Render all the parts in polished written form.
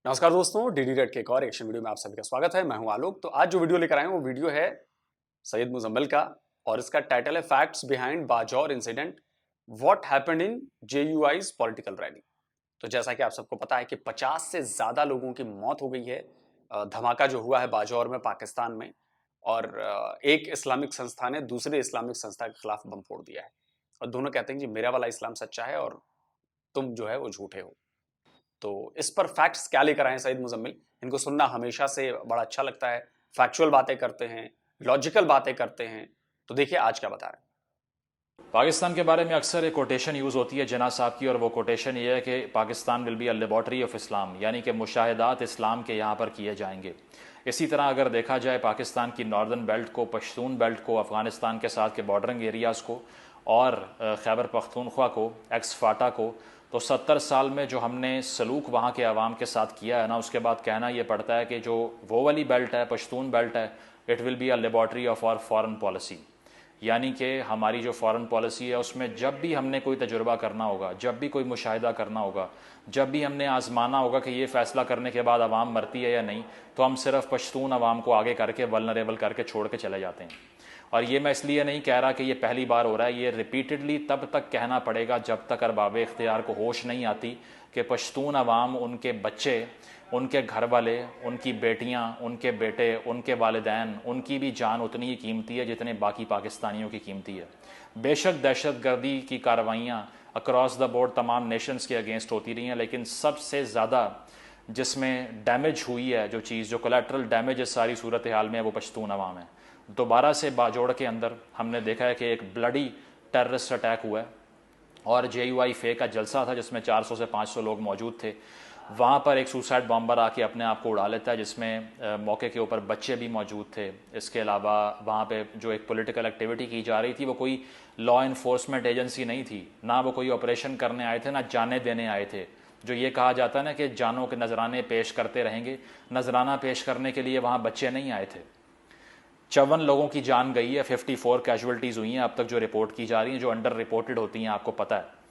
नमस्कार दोस्तों, DD red के एक और एक्शन वीडियो में आप सभी का स्वागत है। मैं हूं आलोक। तो आज जो वीडियो लेकर आए हैं वो वीडियो है सैयद मुजम्मिल का और इसका टाइटल है facts behind Bajaur incident, what happened in JUI's political rally. तो जैसा कि आप सबको पता है कि 50 से ज्यादा लोगों की मौत हो गई है धमाका जो हुआ है बाजौर में पाकिस्तान में। और एक इस्लामिक संस्था ने दूसरे इस्लामिक संस्था के खिलाफ बम फोड़ दिया है और दोनों कहते हैं कि मेरा वाला इस्लाम सच्चा है और तुम जो है वो झूठे हो। तो इस पर फैक्ट्स क्या लेकर आए सईद मुजम्मिल, इनको सुनना हमेशा से बड़ा अच्छा लगता है। फैक्चुअल बातें करते हैं, लॉजिकल बातें करते हैं। तो देखिए आज क्या बता रहे हैं। पाकिस्तान के बारे में अक्सर एक कोटेशन यूज़ होती है जिन्ना साहब की, और वो कोटेशन ये है कि Pakistan will be a laboratory of Islam, यानी कि मुशाहिदात इस्लाम के यहाँ पर किए जाएंगे। इसी तरह अगर देखा जाए पाकिस्तान की नॉर्दर्न बेल्ट को, पश्तून बेल्ट को, अफ़गानिस्तान के साथ के बॉर्डरिंग एरियाज़ को और खैबर पख्तूनख्वा को, एक्स फाटा को, तो 70 साल में जो हमने सलूक वहाँ के अवाम के साथ किया है ना, उसके बाद कहना ये पड़ता है कि जो वो वाली बेल्ट है, पश्तून बेल्ट है, it will be a laboratory of our foreign policy. यानी कि हमारी जो फॉरेन पॉलिसी है उसमें जब भी हमने कोई तजुर्बा करना होगा, जब भी कोई मुशाहिदा करना होगा, जब भी हमने आजमाना होगा कि ये फ़ैसला करने के बाद आवाम मरती है या नहीं, तो हम सिर्फ पश्तून आवाम को आगे करके वल्नरेबल करके छोड़ के चले जाते हैं। और ये मैं इसलिए नहीं कह रहा कि ये पहली बार हो रहा है, ये रिपीटेडली तब तक कहना पड़ेगा जब तक अरबाब इख्तियार को होश नहीं आती कि पश्तून अवाम, उनके बच्चे, उनके घर वाले, उनकी बेटियां, उनके बेटे, उनके वालिदैन, उनकी भी जान उतनी ही कीमती है जितने बाकी पाकिस्तानियों की कीमती है। बेशक दहशत गर्दी की कार्रवाइयाँ अक्रॉस द बोर्ड तमाम नेशंस के अगेंस्ट होती रही हैं, लेकिन सबसे ज़्यादा जिसमें डैमेज हुई है, जो चीज़, जो कोलेट्रल डैमेज इस सारी सूरत हाल में है, वो पश्तून अवाम है। दोबारा से बाजोड़ के अंदर हमने देखा है कि एक ब्लडी टेररिस्ट अटैक हुआ है और JUI फे का जलसा था जिसमें 400 से 500 लोग मौजूद थे। वहाँ पर एक सुसाइड बॉम्बर आके अपने आप को उड़ा लेता है, जिसमें मौके के ऊपर बच्चे भी मौजूद थे। इसके अलावा वहाँ पे जो एक पॉलिटिकल एक्टिविटी की जा रही थी वो कोई लॉ इन्फोर्समेंट एजेंसी नहीं थी, ना वो कोई ऑपरेशन करने आए थे, ना जाने देने आए थे। जो ये कहा जाता है ना कि जानों के नजराने पेश करते रहेंगे, नजराना पेश करने के लिए वहाँ बच्चे नहीं आए थे। 54 लोगों की जान गई है, 54 कैजुअलिटीज़ हुई हैं अब तक जो रिपोर्ट की जा रही हैं, जो अंडर रिपोर्टेड होती हैं, आपको पता है।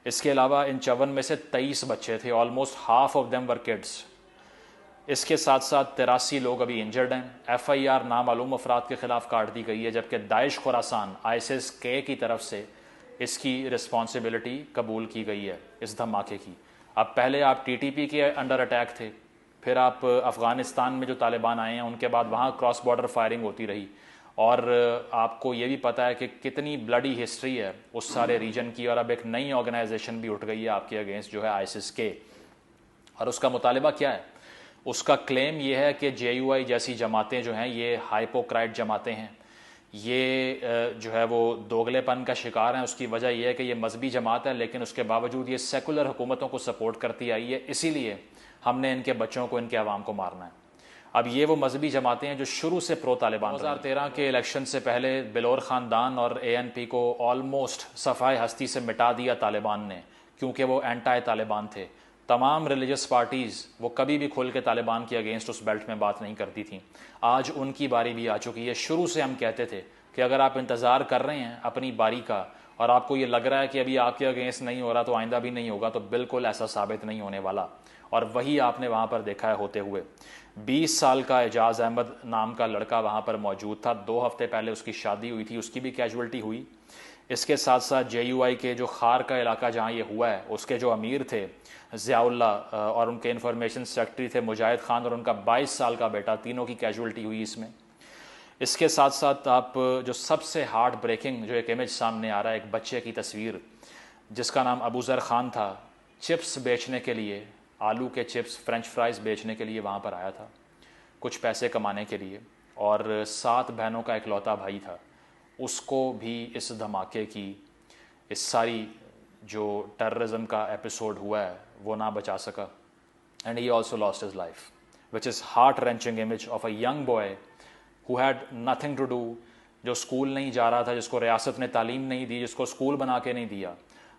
इसके अलावा इन 54 में से 23 बच्चे थे, almost half of them were kids. इसके साथ साथ 83 लोग अभी इंजर्ड हैं। FIR नामालूम अफराद के खिलाफ काट दी गई है, जबकि दाइश खुरासान ISIS के की तरफ से इसकी रिस्पॉन्सिबिलिटी कबूल की गई है इस धमाके की। अब पहले आप TTP के अंडर अटैक थे, फिर आप अफ़गानिस्तान में जो तालिबान आए हैं उनके बाद वहाँ क्रॉस बॉर्डर फायरिंग होती रही, और आपको ये भी पता है कि कितनी ब्लडी हिस्ट्री है उस सारे रीजन की। और अब एक नई ऑर्गेनाइजेशन भी उठ गई है आपके अगेंस्ट, जो है ISIS के। और उसका मुतालिबा क्या है? उसका क्लेम ये है कि JUI जैसी जमातें जो हैं ये हाइपोक्राइट जमातें हैं, ये जो है वो दोगलेपन का शिकार हैं। उसकी वजह यह है कि ये मजहबी जमात है, लेकिन उसके बावजूद ये सेकुलर हुकूमतों को सपोर्ट करती आई है, इसीलिए हमने इनके बच्चों को, इनके अवाम को मारना है। अब ये वो मजहबी जमातें हैं जो शुरू से प्रो तालिबान। 2013 के इलेक्शन से पहले बिलोर ख़ानदान और ANP को ऑलमोस्ट सफ़ाए हस्ती से मिटा दिया तालिबान ने, क्योंकि वो एंटी तालिबान थे। तमाम रिलीजियस पार्टीज़ वो कभी भी खुल के तालिबान के अगेंस्ट उस बेल्ट में बात नहीं करती थी। आज उनकी बारी भी आ चुकी है। शुरू से हम कहते थे कि अगर आप इंतज़ार कर रहे हैं अपनी बारी का और आपको ये लग रहा है कि अभी आपके अगेंस्ट नहीं हो रहा तो आइंदा भी नहीं होगा, तो बिल्कुल ऐसा साबित नहीं होने वाला। और वही आपने वहाँ पर देखा है होते हुए। 20 साल का एजाज अहमद नाम का लड़का वहाँ पर मौजूद था, 2 हफ्ते पहले उसकी शादी हुई थी, उसकी भी कैजुअल्टी हुई। इसके साथ साथ JUI के जो खार का इलाका जहाँ ये हुआ है, उसके जो अमीर थे ज़ियाउल्ला और उनके इंफॉर्मेशन सेक्रेटरी थे मुजाहिद खान और उनका 22 साल का बेटा, तीनों की कैजुअल्टी हुई इसमें। इसके साथ साथ आप जो सबसे हार्ट ब्रेकिंग जो एक इमेज सामने आ रहा है, एक बच्चे की तस्वीर जिसका नाम अबूज़र ख़ान था, चिप्स बेचने के लिए, आलू के चिप्स, फ्रेंच फ्राइज़ बेचने के लिए वहाँ पर आया था, कुछ पैसे कमाने के लिए, और 7 बहनों का इकलौता भाई था। उसको भी इस धमाके की, इस सारी जो टेररिज्म का एपिसोड हुआ है वो ना बचा सका, and he also lost his life, which is heart wrenching image of a young boy who had nothing to do, जो स्कूल नहीं जा रहा था, जिसको रियासत ने तालीम नहीं दी, जिसको स्कूल बना के नहीं दिया,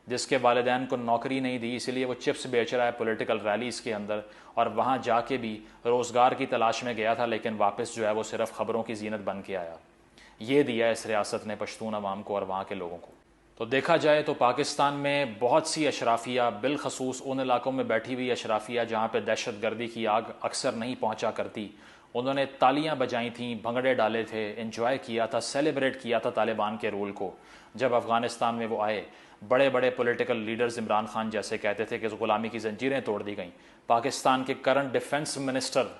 जिसके वालिदैन को नौकरी नहीं दी, इसीलिए वो चिप्स बेच रहा है पॉलिटिकल रैलीज़ के अंदर। और वहाँ जाके भी रोज़गार की तलाश में गया था, लेकिन वापस जो है वो सिर्फ ख़बरों की जीनत बन के आया। ये दिया इस रियासत ने पश्तून अवाम को और वहाँ के लोगों को। तो तो देखा जाए तो पाकिस्तान में बहुत सी अशराफिया, बिलखसूस उन इलाकों में बैठी हुई अशराफिया जहाँ पे दहशत गर्दी की आग अक्सर नहीं पहुँचा करती, उन्होंने तालियां बजाई थीं, भंगड़े डाले थे, एंजॉय किया था, सेलिब्रेट किया था तालिबान के रूल को। जब अफ़गानिस्तान में वो आए, बड़े बड़े पॉलिटिकल लीडर्स इमरान खान जैसे कहते थे कि ग़ुलामी की जंजीरें तोड़ दी गई। पाकिस्तान के current defence minister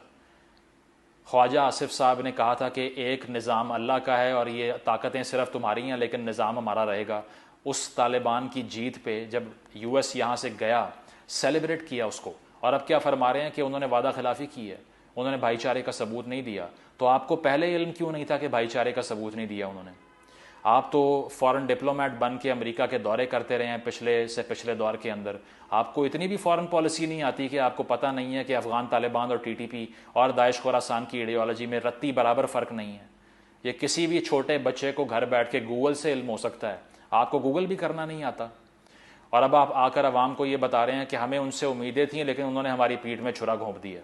Khawaja Asif sahab ने कहा था कि एक निज़ाम अल्लाह का है और ये ताकतें सिर्फ तुम्हारी हैं लेकिन निज़ाम हमारा रहेगा। उस तालिबान की जीत पे जब यूएस यहाँ से गया, सेलिब्रेट किया उसको, और अब क्या फरमा रहे हैं कि उन्होंने वादा खिलाफ़ी की है, उन्होंने भाईचारे का सबूत नहीं दिया। तो आपको पहले इल्म क्यों नहीं था कि भाईचारे का सबूत नहीं दिया उन्होंने? आप तो फॉरेन डिप्लोमेट बन के अमेरिका के दौरे करते रहे हैं पिछले दौर के अंदर। आपको इतनी भी फॉरेन पॉलिसी नहीं आती कि आपको पता नहीं है कि अफ़गान तालिबान और टीटीपी और दाइश खुरासान की आइडियोलॉजी में रत्ती बराबर फ़र्क नहीं है। ये किसी भी छोटे बच्चे को घर बैठ के गूगल से इल्म हो सकता है, आपको गूगल भी करना नहीं आता। और अब आप आकर अवाम को ये बता रहे हैं कि हमें उनसे उम्मीदें थीं लेकिन उन्होंने हमारी पीठ में छुरा घोंप दिया।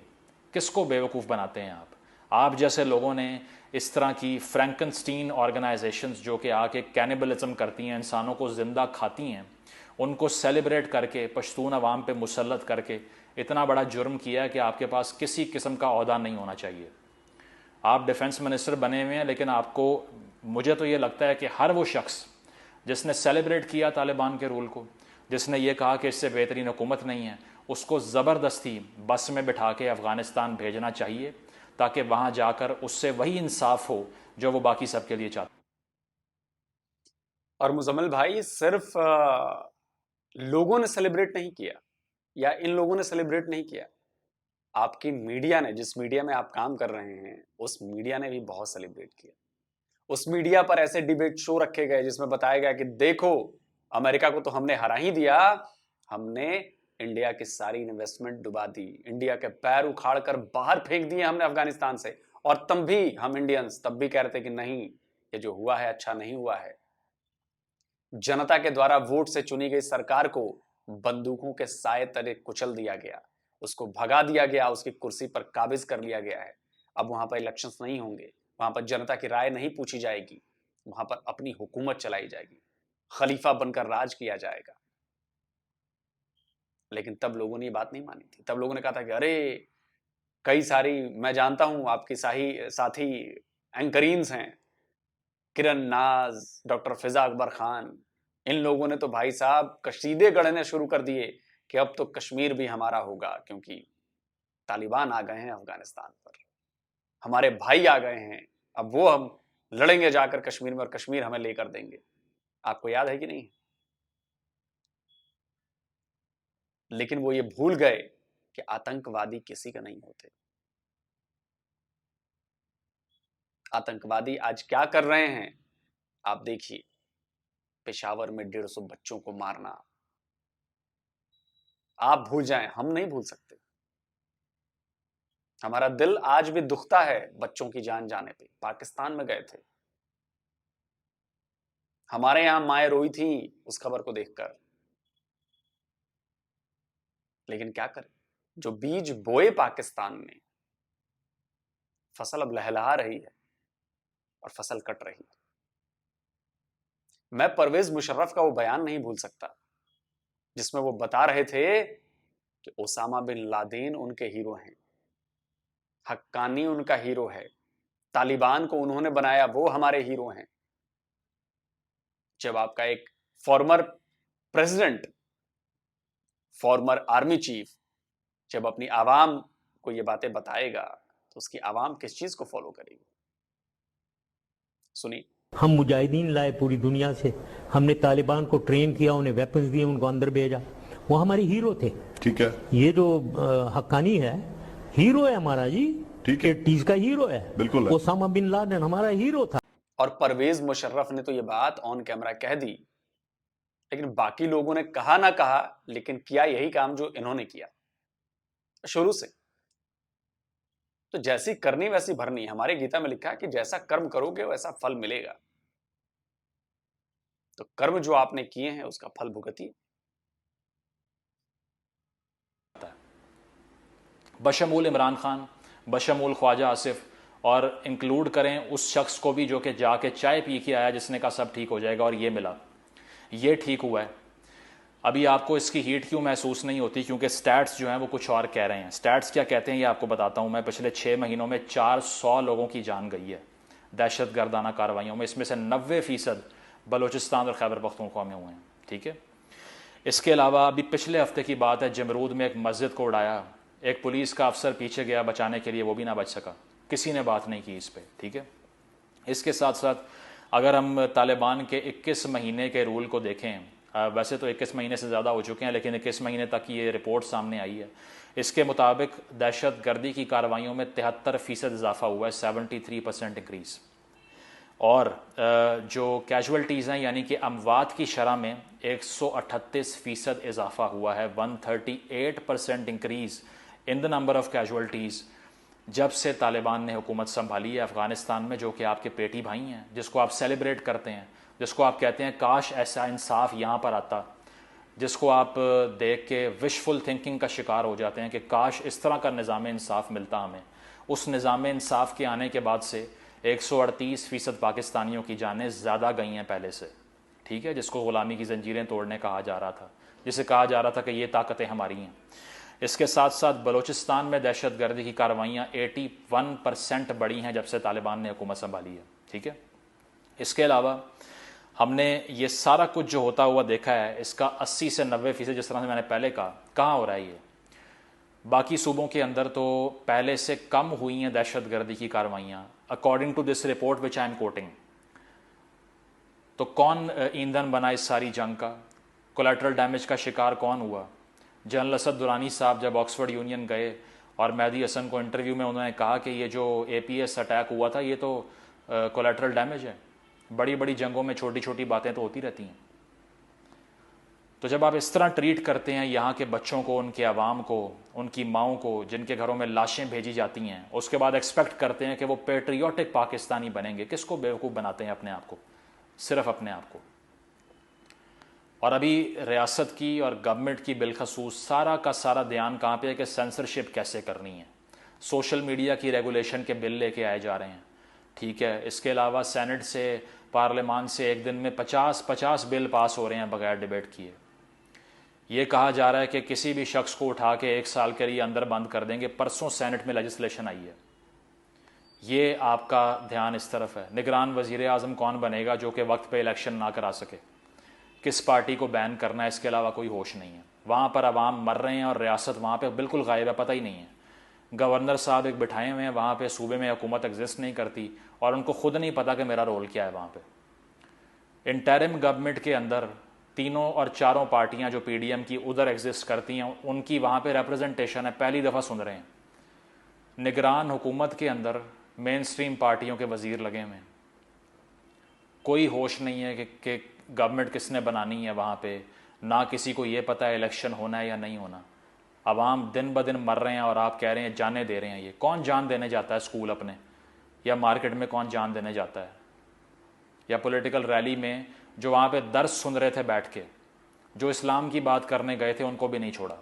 किसको बेवकूफ़ बनाते हैं आप जैसे लोगों ने इस तरह की फ्रैंकनस्टीन ऑर्गेनाइजेशंस जो कि आके कैनिबलिज्म करती हैं, इंसानों को ज़िंदा खाती हैं, उनको सेलिब्रेट करके पश्तून अवाम पे मुसल्लत करके इतना बड़ा जुर्म किया है कि आपके पास किसी किस्म का ओहदा नहीं होना चाहिए। आप डिफेंस मिनिस्टर बने हुए हैं लेकिन आपको, मुझे तो ये लगता है कि हर वो शख्स जिसने सेलिब्रेट किया तालिबान के रूल को, जिसने ये कहा कि इससे बेहतरीन हुकूमत नहीं है, उसको ज़बरदस्ती बस में बिठा के अफ़गानिस्तान भेजना चाहिए ताकि वहाँ जाकर उससे वही इंसाफ हो जो वो बाकी सबके लिए चाहते। और मुजम्मिल भाई, सिर्फ लोगों ने सेलिब्रेट नहीं किया या इन लोगों ने सेलिब्रेट नहीं किया, आपकी मीडिया ने, जिस मीडिया में आप काम कर रहे हैं, उस मीडिया ने भी बहुत सेलिब्रेट किया। उस मीडिया पर ऐसे डिबेट शो रखे गए जिसमें बताया गया कि देखो, अमेरिका को तो हमने हरा ही दिया, हमने इंडिया की सारी इन्वेस्टमेंट डुबा दी, इंडिया के पैर उखाड़ कर बाहर फेंक दिए हमने अफगानिस्तान से। और तब भी हम इंडियंस तब भी कह रहे थे कि नहीं, ये जो हुआ है अच्छा नहीं हुआ है। जनता के द्वारा वोट से चुनी गई सरकार को बंदूकों के साए तले कुचल दिया गया, उसको भगा दिया गया, उसकी कुर्सी पर काबिज कर लिया गया है। अब वहां पर इलेक्शंस नहीं होंगे, वहां पर जनता की राय नहीं पूछी जाएगी, वहां पर अपनी हुकूमत चलाई जाएगी, खलीफा बनकर राज किया जाएगा। लेकिन तब लोगों ने ये बात नहीं मानी थी। तब लोगों ने कहा था कि अरे, कई सारी, मैं जानता हूं आपकी साथी एंकरीन्स हैं, किरण नाज, डॉक्टर फिजा अकबर खान, इन लोगों ने तो भाई साहब कशीदे गढ़ने शुरू कर दिए कि अब तो कश्मीर भी हमारा होगा, क्योंकि तालिबान आ गए हैं अफगानिस्तान पर, हमारे भाई आ गए हैं, अब वो हम लड़ेंगे जाकर कश्मीर में और कश्मीर हमें लेकर देंगे। आपको याद है कि नहीं? लेकिन वो ये भूल गए कि आतंकवादी किसी का नहीं होते। आतंकवादी आज क्या कर रहे हैं आप देखिए, पेशावर में 150 बच्चों को मारना। आप भूल जाएं, हम नहीं भूल सकते। हमारा दिल आज भी दुखता है बच्चों की जान जाने पे। पाकिस्तान में गए थे, हमारे यहां माएं रोई थी उस खबर को देखकर। लेकिन क्या करें, जो बीज बोए पाकिस्तान में, फसल अब लहलहा रही है और फसल कट रही है। मैं परवेज मुशर्रफ का वो बयान नहीं भूल सकता जिसमें वो बता रहे थे कि ओसामा बिन लादेन उनके हीरो हैं, हक्कानी उनका हीरो है, तालिबान को उन्होंने बनाया, वो हमारे हीरो हैं। जब आपका एक former president, farmer army chief जब अपनी आवाम को ये बातें बताएगा तो उसकी आवाम किस चीज को फॉलो करेगी? सुनिए। हम मुजाहिदीन लाए पूरी दुनिया से, हमने तालिबान को ट्रेन किया, उन्हें वेपन्स दिए, उनको अंदर भेजा, वो हमारे हीरो थे। ठीक है, ये जो हक्कानी है, हीरो है हमारा जी, ठीक है, टीज का हीरो है, बिल्कुल है। ओसामा बिन लादेन हमारा हीरो था। और परवेज मुशर्रफ ने तो ये बात ऑन कैमरा कह दी, लेकिन बाकी लोगों ने कहा ना कहा, लेकिन किया यही काम जो इन्होंने किया शुरू से। तो जैसी करनी वैसी भरनी। हमारे गीता में लिखा है कि जैसा कर्म करोगे वैसा फल मिलेगा। तो कर्म जो आपने किए हैं उसका फल भुगतिए। बशमूल इमरान खान, बशमूल ख्वाजा आसिफ, और इंक्लूड करें उस शख्स को भी जो कि जाके चाय पी के आया जिसने कहा सब ठीक हो जाएगा और ये मिला। ये ठीक हुआ है। अभी आपको इसकी हीट क्यों महसूस नहीं होती? क्योंकि स्टैट्स जो हैं वो कुछ और कह रहे हैं। स्टैट्स क्या कहते हैं ये आपको बताता हूँ मैं। पिछले 6 महीनों में 400 लोगों की जान गई है दहशत गर्दाना कार्रवाइयों में, इसमें से 90% बलूचिस्तान और खैबर पख्तूनख्वा में हुए हैं। ठीक है, इसके अलावा अभी पिछले हफ्ते की बात है, जमरूद में एक मस्जिद को उड़ाया, एक पुलिस का अफसर पीछे गया बचाने के लिए, वो भी ना बच सका, किसी ने बात नहीं की इस पर। ठीक है, इसके साथ साथ अगर हम तालिबान के 21 महीने के रूल को देखें, वैसे तो 21 महीने से ज़्यादा हो चुके हैं, लेकिन 21 महीने तक ये रिपोर्ट सामने आई है, इसके मुताबिक दहशत गर्दी की कार्रवाइयों में 73% इजाफा हुआ है, 73% इंक्रीज़। और जो कैजुअल्टीज़ हैं यानी कि अमवात की शरह में 138% इजाफा हुआ है, 138% increase in the number of casualties जब से तालिबान ने हुकूमत संभाली है अफ़गानिस्तान में, जो कि आपके पेटी भाई हैं, जिसको आप सेलिब्रेट करते हैं, जिसको आप कहते हैं काश ऐसा इंसाफ यहाँ पर आता, जिसको आप देख के विशफुल थिंकिंग का शिकार हो जाते हैं कि काश इस तरह का निज़ाम इंसाफ मिलता हमें। उस निज़ाम इंसाफ के आने के बाद से 138% पाकिस्तानियों की जानें ज़्यादा गई हैं पहले से। ठीक है, जिसको ग़ुलामी की जंजीरें तोड़ने कहा जा रहा था, जिसे कहा जा रहा था कि ये ताकतें हमारी हैं। इसके साथ साथ बलूचिस्तान में दहशत गर्दी की कार्रवाइयाँ 81% बढ़ी हैं जब से तालिबान ने हुकूमत संभाली है। ठीक है, इसके अलावा हमने ये सारा कुछ जो होता हुआ देखा है, इसका 80 से 90% जिस तरह से मैंने पहले कहा, कहाँ हो रहा है ये? बाकी सूबों के अंदर तो पहले से कम हुई हैं दहशत गर्दी की कार्रवाइयाँ, according to this report which I am quoting. तो कौन ईंधन बना इस सारी जंग का? कोलैटरल डैमेज का शिकार कौन हुआ? जनरल असद दुरानी साहब जब ऑक्सफोर्ड यूनियन गए और मेहदी हसन को इंटरव्यू में उन्होंने कहा कि ये जो APS अटैक हुआ था ये तो कोलैटरल डैमेज है, बड़ी बड़ी जंगों में छोटी छोटी बातें तो होती रहती हैं। तो जब आप इस तरह ट्रीट करते हैं यहाँ के बच्चों को, उनके अवाम को, उनकी माओं को, जिनके घरों में लाशें भेजी जाती हैं, उसके बाद एक्सपेक्ट करते हैं कि वो पेट्रियोटिक पाकिस्तानी बनेंगे, किसको बेवकूफ़ बनाते हैं? अपने आप को, सिर्फ अपने आप को। और अभी रियासत की और गवर्नमेंट की बिलखसूस सारा का सारा ध्यान कहाँ पे है कि सेंसरशिप कैसे करनी है। सोशल मीडिया की रेगुलेशन के बिल लेके आए जा रहे हैं। ठीक है, इसके अलावा सेनेट से, पार्लियामान से एक दिन में 50 बिल पास हो रहे हैं बगैर डिबेट किए। ये कहा जा रहा है कि किसी भी शख्स को उठा के 1 साल के लिए अंदर बंद कर देंगे। परसों सेनेट में लेजिस्लेशन आई है, ये आपका ध्यान इस तरफ है। निगरान वज़ीर आज़म कौन बनेगा जो कि वक्त पे इलेक्शन ना करा सके? किस पार्टी को बैन करना है, इसके अलावा कोई होश नहीं है। वहाँ पर अवाम मर रहे हैं और रियासत वहाँ पे बिल्कुल गायब है, पता ही नहीं है। गवर्नर साहब एक बिठाए हुए हैं वहाँ पे, सूबे में हुकूमत एग्जिस्ट नहीं करती और उनको खुद नहीं पता कि मेरा रोल क्या है वहाँ पे। इंटरिम गवर्नमेंट के अंदर 3 और 4 पार्टियाँ जो PDM की उधर एग्जिस्ट करती हैं, उनकी वहाँ पे रिप्रेजेंटेशन है, पहली दफ़ा सुन रहे हैं। निगरान हुकूमत के अंदर मेन स्ट्रीम पार्टियों के वज़ीर लगे हुए हैं। कोई होश नहीं है कि गवर्नमेंट किसने बनानी है वहाँ पे, ना किसी को ये पता है इलेक्शन होना है या नहीं होना। अवाम दिन ब दिन मर रहे हैं और आप कह रहे हैं जाने दे रहे हैं। ये कौन जान देने जाता है स्कूल अपने, या मार्केट में कौन जान देने जाता है, या पॉलिटिकल रैली में जो वहाँ पे दर्स सुन रहे थे बैठ के, जो इस्लाम की बात करने गए थे, उनको भी नहीं छोड़ा।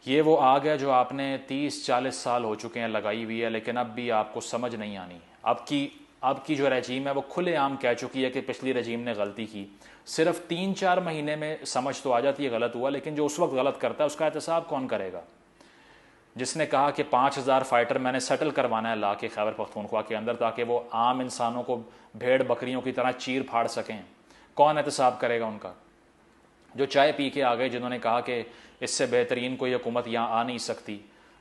ये वो आग है जो आपने 30-40 साल हो चुके हैं लगाई हुई है, लेकिन अब भी आपको समझ नहीं आनी। अब की जो रजीम है वो खुलेआम कह चुकी है कि पिछली रजीम ने गलती की। सिर्फ 3-4 महीने में समझ तो आ जाती है गलत हुआ, लेकिन जो उस वक्त गलत करता है उसका एहतसाब कौन करेगा? जिसने कहा कि 5000 फाइटर मैंने सेटल करवाना है ला के खैबर पख्तूनख्वा के अंदर, ताकि वो आम इंसानों को भेड़ बकरियों की तरह चीर फाड़ सकें, कौन एहतसाब करेगा उनका? जो चाय पी के आ गए, जिन्होंने कहा कि इससे बेहतरीन कोई हुकूमत यहाँ आ नहीं सकती,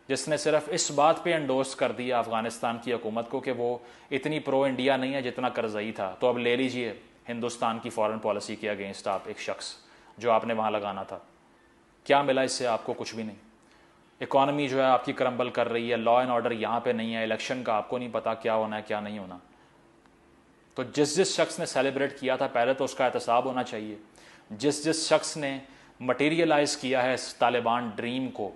जिसने सिर्फ इस बात पे एंडोर्स कर दिया अफ़गानिस्तान की हुकूमत को कि वो इतनी प्रो इंडिया नहीं है जितना करज़ई था। तो अब ले लीजिए हिंदुस्तान की फॉरेन पॉलिसी के अगेंस्ट आप एक शख्स जो आपने वहाँ लगाना था, क्या मिला इससे? आपको कुछ भी नहीं। इकॉनमी जो है आपकी क्रम्बल कर रही है, लॉ एंड ऑर्डर यहाँ पे नहीं है, इलेक्शन का आपको नहीं पता क्या होना है क्या नहीं होना। तो जिस शख्स ने सेलिब्रेट किया था पहले तो उसका एहतसाब होना चाहिए। जिस शख्स ने मटीरियलाइज़ किया है इस तालिबान ड्रीम को,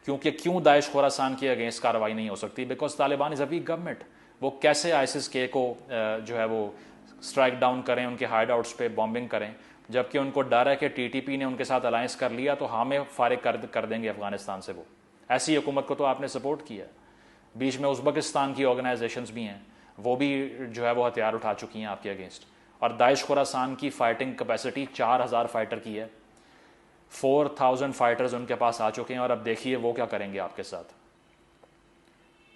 क्योंकि क्यों दाइश खुरासान के अगेंस्ट कार्रवाई नहीं हो सकती? Because Taliban is a weak government. वो कैसे ISIS के को जो है वो स्ट्राइक डाउन करें, उनके हाइड आउट्स पे बॉम्बिंग करें, जबकि उनको डर है कि TTP ने उनके साथ अलायंस कर लिया तो हमें फारिग कर देंगे अफगानिस्तान से। वो ऐसी हुकूमत को तो आपने सपोर्ट किया। बीच में उज़्बेकिस्तान की ऑर्गेनाइजेशंस भी हैं, वो भी जो है वो हथियार उठा चुकी हैं आपके अगेंस्ट। और दाइश खुरासान की फाइटिंग कैपेसिटी 4000 फाइटर की है। 4000 फाइटर्स उनके पास आ चुके हैं और अब देखिए वो क्या करेंगे आपके साथ।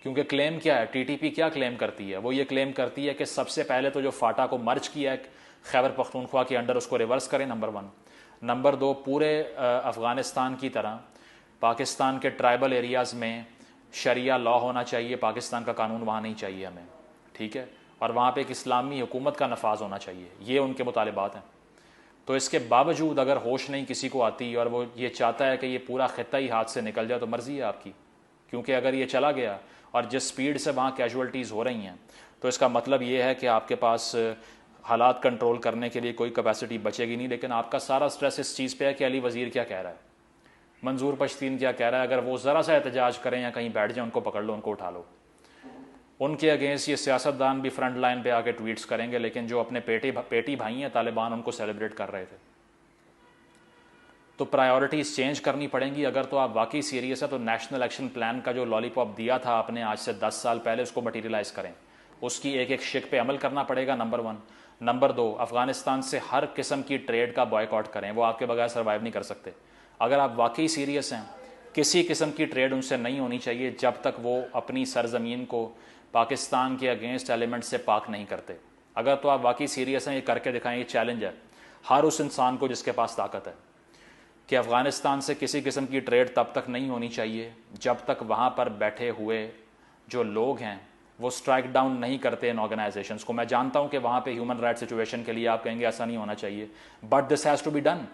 क्योंकि क्लेम क्या है, टीटीपी क्या क्लेम करती है, वो ये क्लेम करती है कि सबसे पहले तो जो फाटा को मर्ज किया है खैबर पख्तूनख्वा के अंडर उसको रिवर्स करें, नंबर 1। नंबर 2, पूरे अफ़गानिस्तान की तरह पाकिस्तान के ट्राइबल एरियाज़ में शरिया लॉ होना चाहिए, पाकिस्तान का कानून वहाँ नहीं चाहिए हमें, ठीक है, और वहाँ पे एक इस्लामी हुकूमत का नफाज होना चाहिए, ये उनके मुतालिबात हैं। तो इसके बावजूद अगर होश नहीं किसी को आती और वो ये चाहता है कि ये पूरा खित्ता ही हाथ से निकल जाए, तो मर्ज़ी है आपकी। क्योंकि अगर ये चला गया और जिस स्पीड से वहाँ कैजुअल्टीज़ हो रही हैं, तो इसका मतलब ये है कि आपके पास हालात कंट्रोल करने के लिए कोई कैपेसिटी बचेगी नहीं। लेकिन आपका सारा स्ट्रेस इस चीज़ पे है कि अली वज़ीर क्या कह रहा है, मंजूर पश्तीन क्या कह रहा है। अगर वो ज़रा सा एहतजाज करें या कहीं बैठ जाए, उनको पकड़ लो, उनको उठा लो। उनके अगेंस्ट ये सियासतदान भी फ्रंट लाइन पे आके ट्वीट्स करेंगे, लेकिन जो अपने पेटी भाई हैं तालिबान, उनको सेलिब्रेट कर रहे थे। तो प्रायोरिटीज़ चेंज करनी पड़ेंगी। अगर तो आप वाकई सीरियस है तो नेशनल एक्शन प्लान का जो लॉलीपॉप दिया था आपने आज से 10 साल पहले, उसको मटीरियलाइज़ करें, उसकी एक एक शिक पे अमल करना पड़ेगा, नंबर 1। नंबर 2, अफ़गानिस्तान से हर किस्म की ट्रेड का बॉयकॉट करें, वो आपके बगैर सर्वाइव नहीं कर सकते। अगर आप वाकई सीरियस हैं, किसी किस्म की ट्रेड उनसे नहीं होनी चाहिए जब तक वो अपनी सरजमीन को पाकिस्तान के अगेंस्ट एलिमेंट से पाक नहीं करते। अगर तो आप वाकई सीरियस हैं, ये करके दिखाएं। ये चैलेंज है हर उस इंसान को जिसके पास ताकत है कि अफ़गानिस्तान से किसी किस्म की ट्रेड तब तक नहीं होनी चाहिए जब तक वहाँ पर बैठे हुए जो लोग हैं वो स्ट्राइक डाउन नहीं करते इन ऑर्गेनाइजेशंस को। मैं जानता हूँ कि वहाँ पे ह्यूमन राइट सिचुएशन के लिए आप कहेंगे ऐसा नहीं होना चाहिए, but this has to be done,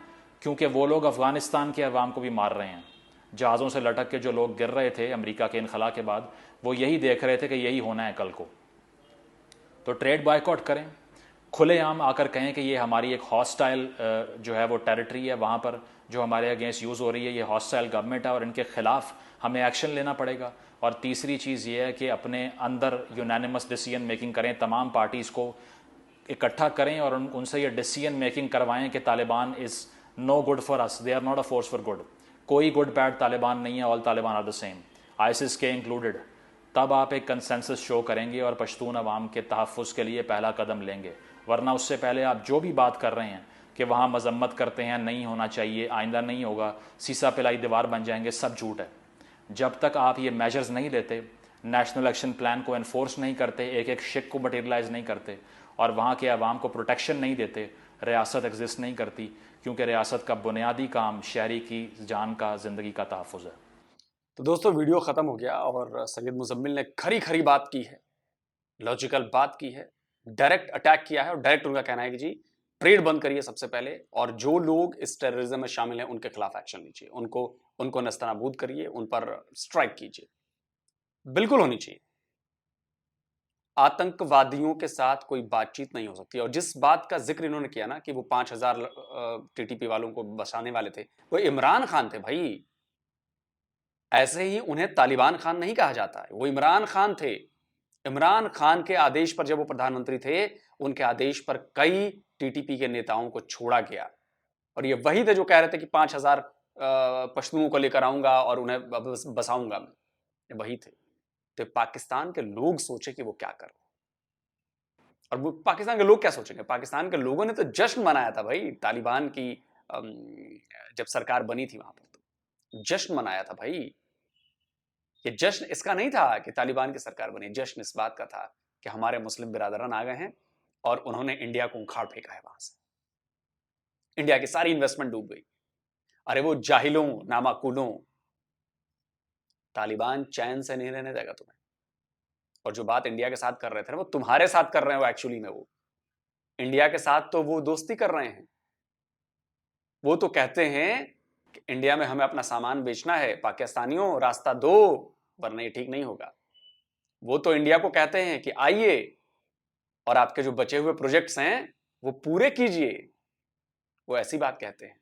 क्योंकि वो लोग अफ़गानिस्तान के अवाम को भी मार रहे हैं। जहाज़ों से लटक के जो लोग गिर रहे थे अमेरिका के इनखला के बाद, वो यही देख रहे थे कि यही होना है कल को। तो ट्रेड बॉयकॉट करें, खुलेआम आकर कहें कि ये हमारी एक हॉस्टाइल जो है वो टेरिटरी है, वहाँ पर जो हमारे अगेंस्ट यूज़ हो रही है, ये हॉस्टाइल गवर्नमेंट है और इनके खिलाफ हमें एक्शन लेना पड़ेगा। और तीसरी चीज़ ये है कि अपने अंदर यूनानिमस डिसीजन मेकिंग करें, तमाम पार्टीज़ को इकट्ठा करें और उनसे ये डिसीजन मेकिंग करवाएं कि Taliban is no good for us, they are not a force for good. कोई गुड बैड तालिबान नहीं है, all Taliban are the same, ISIS के इंक्लूडेड। तब आप एक कंसेंसस शो करेंगे और पश्तून अवाम के तहफ़्फ़ुज़ के लिए पहला कदम लेंगे। वरना उससे पहले आप जो भी बात कर रहे हैं कि वहाँ मजम्मत करते हैं, नहीं होना चाहिए, आइंदा नहीं होगा, सीसा पिलाई दीवार बन जाएंगे, सब झूठ है। जब तक आप ये मेजर्स नहीं लेते, नेशनल एक्शन प्लान को एनफोर्स नहीं करते, एक एक शिक को मटेरियलाइज नहीं करते और वहाँ के अवाम को प्रोटेक्शन नहीं देते, रियासत एग्जिस्ट नहीं करती। क्योंकि रियासत का बुनियादी काम शहरी की जान का, ज़िंदगी का तहफ़्फ़ुज़ है। तो दोस्तों वीडियो ख़त्म हो गया और सैयद मुज़म्मिल ने खरी खरी बात की है, लॉजिकल बात की है, डायरेक्ट अटैक किया है और डायरेक्ट उनका कहना है कि जी ट्रेड बंद करिए सबसे पहले और जो लोग इस टेररिज्म में शामिल हैं उनके खिलाफ एक्शन लीजिए, उनको नस्तनाबूद करिए, उन पर स्ट्राइक कीजिए, बिल्कुल होनी चाहिए। आतंकवादियों के साथ कोई बातचीत नहीं हो सकती। और जिस बात का जिक्र इन्होंने किया ना कि वो 5000 टीटीपी वालों को बसाने वाले थे, वो इमरान खान थे भाई। ऐसे ही उन्हें तालिबान खान नहीं कहा जाता है, वो इमरान खान थे। इमरान खान के आदेश पर जब वो प्रधानमंत्री थे, उनके आदेश पर कई टीटीपी के नेताओं को छोड़ा गया और ये वही थे जो कह रहे थे कि 5000 पश्तूओं को लेकर आऊंगा और उन्हें बसाऊंगा मैं, ये वही थे। तो पाकिस्तान के लोग सोचे कि वो क्या कर रहे हैं और वो पाकिस्तान के लोग क्या सोचेंगे। पाकिस्तान के लोगों ने तो जश्न मनाया था भाई, तालिबान की जब सरकार बनी थी वहां पर तो जश्न मनाया था भाई। ये जश्न इसका नहीं था कि तालिबान की सरकार बनी, जश्न इस बात का था कि हमारे मुस्लिम बिरादरान आ गए हैं और उन्होंने इंडिया को उखाड़ फेंका है वहां से। इंडिया की सारी इन्वेस्टमेंट डूब गई। अरे वो जाहिलों, नामाकुलों, तालिबान चैन से नहीं रहने देगा तुम्हें। और जो बात इंडिया के साथ कर रहे थे ना, वो तुम्हारे साथ कर रहे हैं। वो एक्चुअली में वो इंडिया के साथ तो वो दोस्ती कर रहे हैं। वो तो कहते हैं कि इंडिया में हमें अपना सामान बेचना है, पाकिस्तानियों रास्ता दो वरना ये ठीक नहीं होगा। वो तो इंडिया को कहते हैं कि आइए और आपके जो बचे हुए प्रोजेक्ट्स हैं वो पूरे कीजिए। वो ऐसी बात कहते हैं।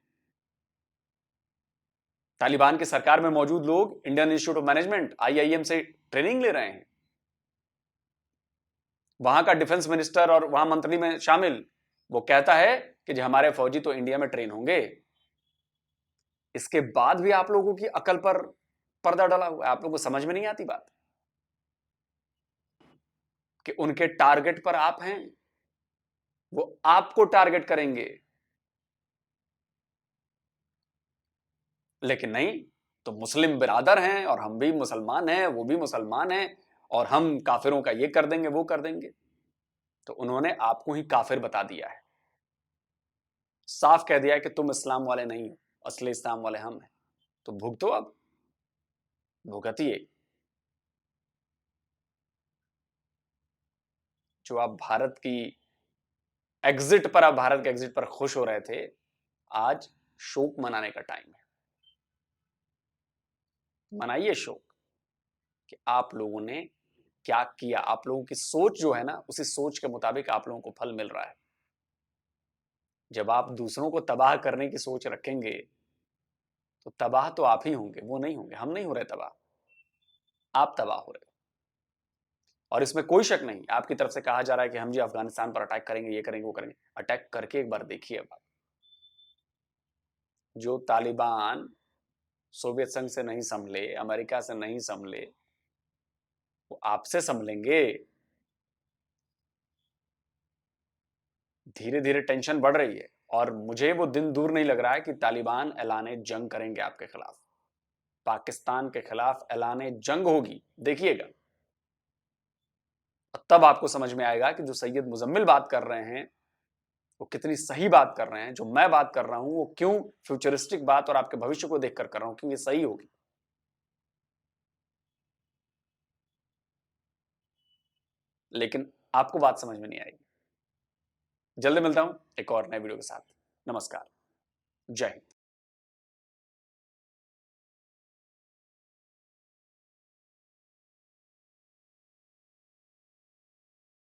तालिबान की सरकार में मौजूद लोग Indian institute of management IIM से ट्रेनिंग ले रहे हैं। वहां का डिफेंस मिनिस्टर और वहां मंत्री में शामिल वो कहता है कि जो हमारे फौजी तो इंडिया में ट्रेन होंगे। इसके बाद भी आप लोगों की अकल पर पर्दा डाला हुआ है। आप लोगों को समझ में नहीं आती बात कि उनके टारगेट पर आप हैं। वो आपको टारगेट करेंगे। लेकिन नहीं, तो मुस्लिम बिरादर हैं और हम भी मुसलमान हैं, वो भी मुसलमान हैं, और हम काफिरों का ये कर देंगे, वो कर देंगे। तो उन्होंने आपको ही काफिर बता दिया है, साफ कह दिया है कि तुम इस्लाम वाले नहीं हो, असली इस्लाम वाले हम हैं। तो भुगतो, अब भुगतिए। जो आप भारत की एग्जिट पर, आप भारत के एग्जिट पर खुश हो रहे थे, आज शोक मनाने का टाइम है। मनाइए शोक कि आप लोगों ने क्या किया। आप लोगों की सोच जो है ना, उसी सोच के मुताबिक आप लोगों को फल मिल रहा है। जब आप दूसरों को तबाह करने की सोच रखेंगे तो तबाह तो आप ही होंगे, वो नहीं होंगे। हम नहीं हो रहे तबाह, आप तबाह हो रहे हो। और इसमें कोई शक नहीं, आपकी तरफ से कहा जा रहा है कि हम जी अफगानिस्तान पर अटैक करेंगे, ये करेंगे, वो करेंगे। अटैक करके एक बार देखिए। अब जो तालिबान सोवियत संघ से नहीं संभले, अमेरिका से नहीं संभले, वो आपसे संभलेंगे। धीरे धीरे टेंशन बढ़ रही है, और मुझे वो दिन दूर नहीं लग रहा है कि तालिबान ऐलाने जंग करेंगे आपके खिलाफ। पाकिस्तान के खिलाफ ऐलाने जंग होगी, देखिएगा। तब आपको समझ में आएगा कि जो सैयद मुजम्मिल बात कर रहे हैं वो कितनी सही बात कर रहे हैं। जो मैं बात कर रहा हूं वो क्यों फ्यूचरिस्टिक बात और आपके भविष्य को देखकर कर रहा हूं, क्यों ये सही होगी। लेकिन आपको बात समझ में नहीं आएगी। जल्दी मिलता हूं एक और नए वीडियो के साथ। नमस्कार, जय हिंद।